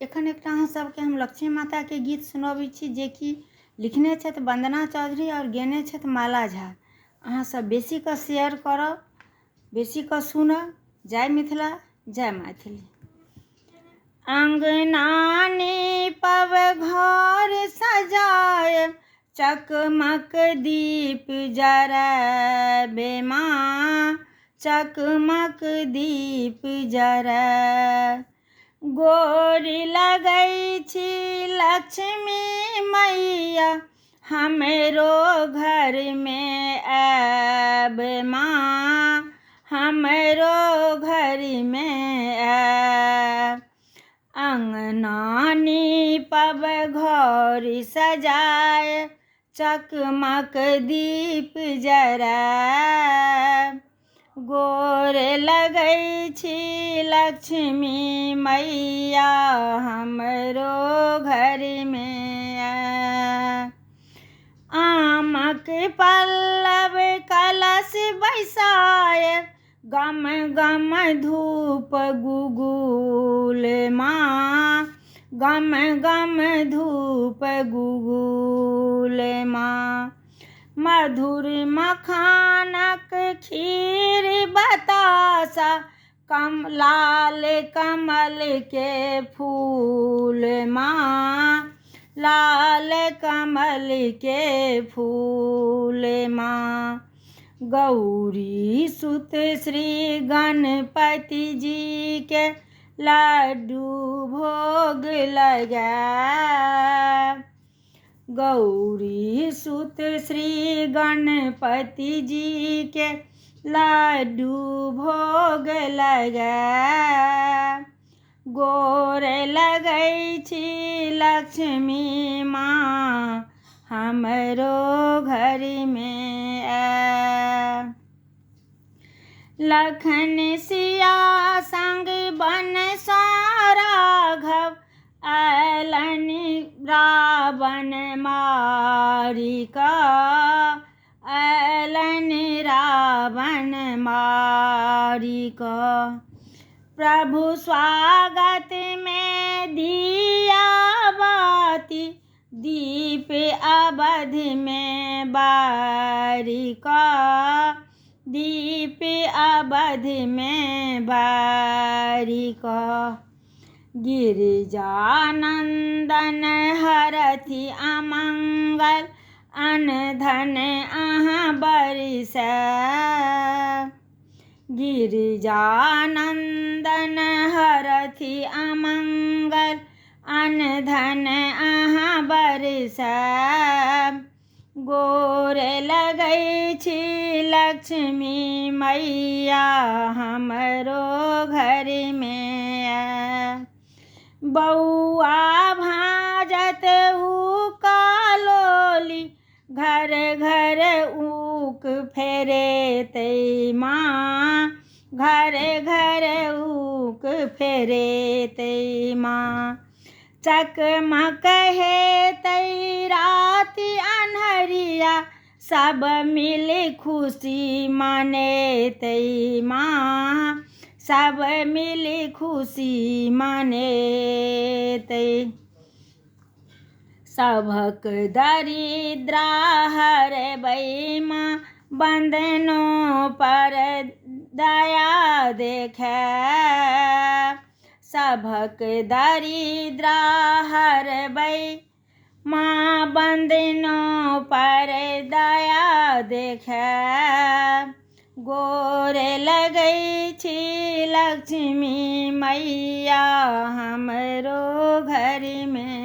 एखन एकटा अहाँ सबके हम लक्ष्मी माता के गीत सुनबै छी, जे कि लिखने छथि वंदना चौधरी और गेने छथि माला झा। अहाँ सब बेसी कऽ शेयर करब, बेसी कऽ सुनब। जय मिथिला, जय मैथिली। अंगना नीपब घर सजाए, चकमक दीप जराबे माँ, चकमक दीप जराए। गोरी लगै छी लक्ष्मी मैया, हमरो घर में आब माँ, हमरो घर में आब। अंगना नीपब घर सजाए, चकमक दीप जराए। गोर लगै छी लक्ष्मी मैया, हमरो घर में आए। आमक पल्लव कलश बैसाए, गम गम धूप गुगुल माँ, गम गम धूप गुगुल माँ। मधुर मखानक खीर बतासा, लाल कमल के फूल माँ, लाल कमल के फूल माँ। गौरी सुत श्री गणपति जी के लड्डू भोग लगाए। गौरी सुत श्री गणपति जी के लड्डू भोग लगाए। गोर लगै छी लक्ष्मी माँ, हमरो घर में आए। लखन सिया संग बन राघव, आयलन रावण मारी का, आयलन रावण मारी का। प्रभु स्वागत में दिया बाती, दीप अवध में बारी का, दीप अवध में बारी का। गिरिजानंदन हरथि अमंगल, अनधन अहाँ बरसाए। गिरिजानंदन हरथि अमंगल, अनधन अहाँ बरसाए। गोर लगै छी लक्ष्मी मैया, हमरो घर में आए। बौआ भाजत हुक्का लोली, घर घर ऊक फेरेतै माँ, घर घर ऊक फेरेतै माँ। चकमक हेतै राति अन्हरिया, सब मिल खुशी मनेतै माँ, सब मिल खुशी मनेतै। सभक दरिद्रा हरबै माँ, बंधनों पर दया देखाए। सभक दरिद्रा हरबै माँ, बंधनों पर दया देखाए। गोर लगै छी लक्ष्मी मैया, हमरो घर में